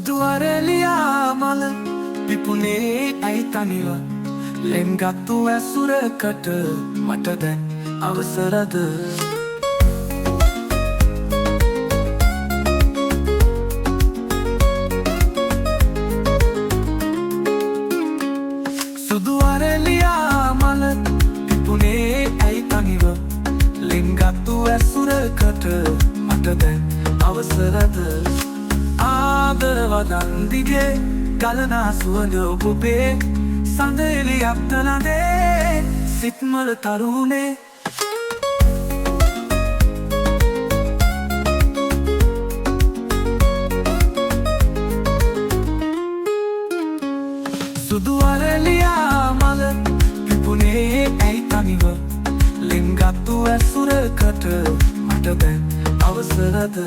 සුදු අරලියා මල පිපුණේ ඇයි තනිව ලෙන්ගත්තු ඇසුරකට මට දැන් අවසරද සුදු අරලියා මල පිපුණේ ඇයි තනිව ලෙන්ගත්තු ඇසුරකට මට දැන් අවසරද ආදරවදන් දිගේ ගලනා සුවඳ ඔබේ සඳ එළියක් තනදේ සිත්මල තරුණේ සුදු අරලියා මල පිපුණේ ඇයි තනිව ලෙන්ගත්තු ඇසුරකට මට දැන් අවසරද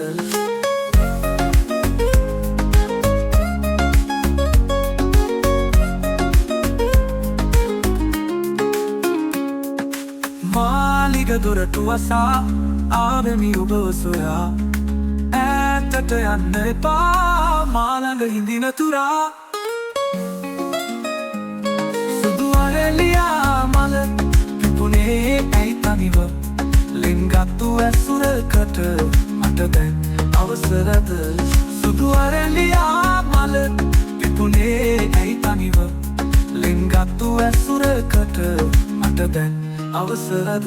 මාලිග දොරටු වසා ආවෙමි ඔබව සොයා ඈතට යන්න එපා මා ළඟ හිඳින තුරා සුදු අරලියා මල පිපුණේ ඇයි තනිව ලෙන්ගත්තු ඇසුරකට මට දැන් අවසරද සුදු අරලියා මල පිපුණේ ඇයි තනිව ලෙන්ගත්තු ඇසුරකට මට දැන් අවසරද